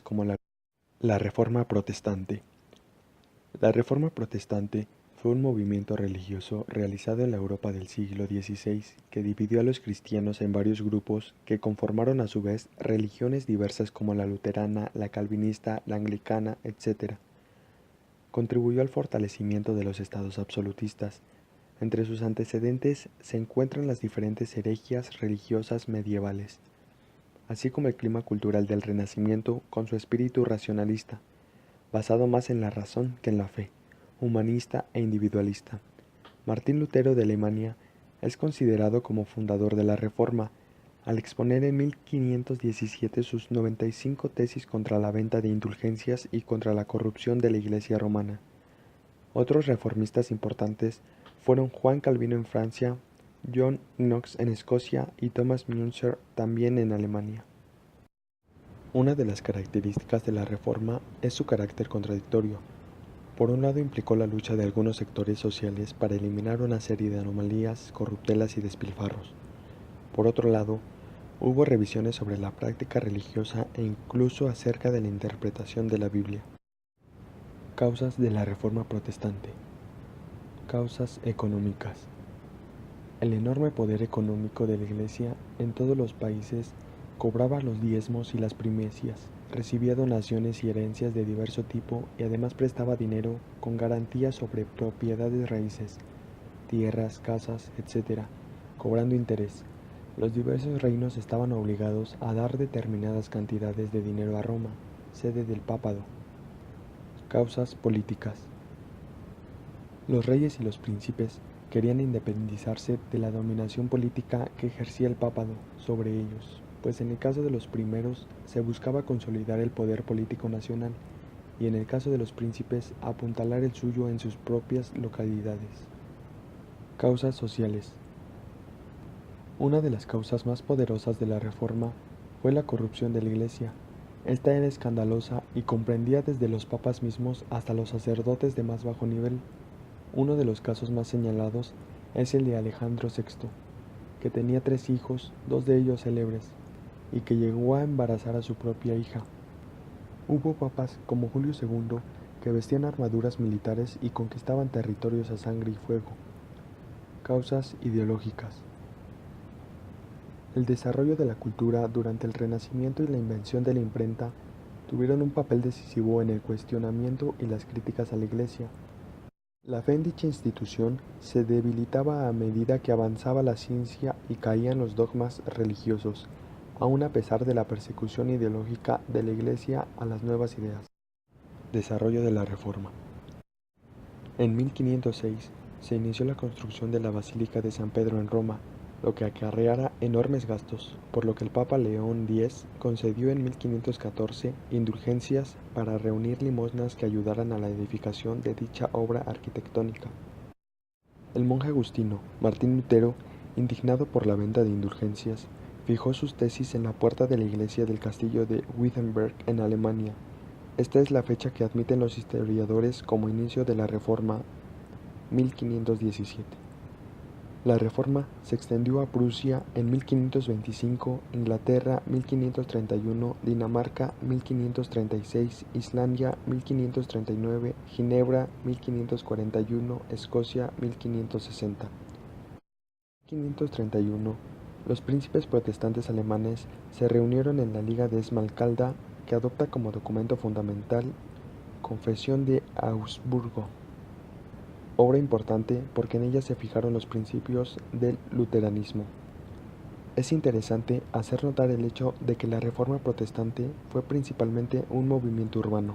como la Reforma Protestante. La Reforma Protestante fue un movimiento religioso realizado en la Europa del siglo XVI que dividió a los cristianos en varios grupos que conformaron a su vez religiones diversas como la luterana, la calvinista, la anglicana, etc. Contribuyó al fortalecimiento de los estados absolutistas. Entre sus antecedentes se encuentran las diferentes herejías religiosas medievales, así como el clima cultural del Renacimiento con su espíritu racionalista, basado más en la razón que en la fe, humanista e individualista. Martín Lutero de Alemania es considerado como fundador de la Reforma, al exponer en 1517 sus 95 tesis contra la venta de indulgencias y contra la corrupción de la Iglesia romana. Otros reformistas importantes fueron Juan Calvino en Francia, John Knox en Escocia y Thomas Müntzer también en Alemania. Una de las características de la Reforma es su carácter contradictorio. Por un lado implicó la lucha de algunos sectores sociales para eliminar una serie de anomalías, corruptelas y despilfarros. Por otro lado, hubo revisiones sobre la práctica religiosa e incluso acerca de la interpretación de la Biblia. Causas de la Reforma Protestante. Causas económicas. El enorme poder económico de la Iglesia en todos los países cobraba los diezmos y las primicias, recibía donaciones y herencias de diverso tipo y además prestaba dinero con garantías sobre propiedades raíces, tierras, casas, etc., cobrando interés. Los diversos reinos estaban obligados a dar determinadas cantidades de dinero a Roma, sede del papado. Causas políticas. Los reyes y los príncipes querían independizarse de la dominación política que ejercía el papado sobre ellos, pues en el caso de los primeros se buscaba consolidar el poder político nacional y en el caso de los príncipes apuntalar el suyo en sus propias localidades. Causas sociales. Una de las causas más poderosas de la Reforma fue la corrupción de la Iglesia. Esta era escandalosa y comprendía desde los papas mismos hasta los sacerdotes de más bajo nivel. Uno de los casos más señalados es el de Alejandro VI, que tenía 3 hijos, 2 de ellos célebres, y que llegó a embarazar a su propia hija. Hubo papas como Julio II que vestían armaduras militares y conquistaban territorios a sangre y fuego. Causas ideológicas. El desarrollo de la cultura durante el Renacimiento y la invención de la imprenta tuvieron un papel decisivo en el cuestionamiento y las críticas a la Iglesia. La fe en dicha institución se debilitaba a medida que avanzaba la ciencia y caían los dogmas religiosos, aun a pesar de la persecución ideológica de la Iglesia a las nuevas ideas. Desarrollo de la Reforma. En 1506 se inició la construcción de la Basílica de San Pedro en Roma, lo que acarreara enormes gastos, por lo que el Papa León X concedió en 1514 indulgencias para reunir limosnas que ayudaran a la edificación de dicha obra arquitectónica. El monje agustino Martín Lutero, indignado por la venta de indulgencias, fijó sus tesis en la puerta de la iglesia del castillo de Wittenberg en Alemania. Esta es la fecha que admiten los historiadores como inicio de la Reforma, 1517. La Reforma se extendió a Prusia en 1525, Inglaterra 1531, Dinamarca 1536, Islandia 1539, Ginebra 1541, Escocia 1560. En 1531, los príncipes protestantes alemanes se reunieron en la Liga de Esmalcalda, que adopta como documento fundamental Confesión de Augsburgo, obra importante porque en ella se fijaron los principios del luteranismo. Es interesante hacer notar el hecho de que la Reforma Protestante fue principalmente un movimiento urbano.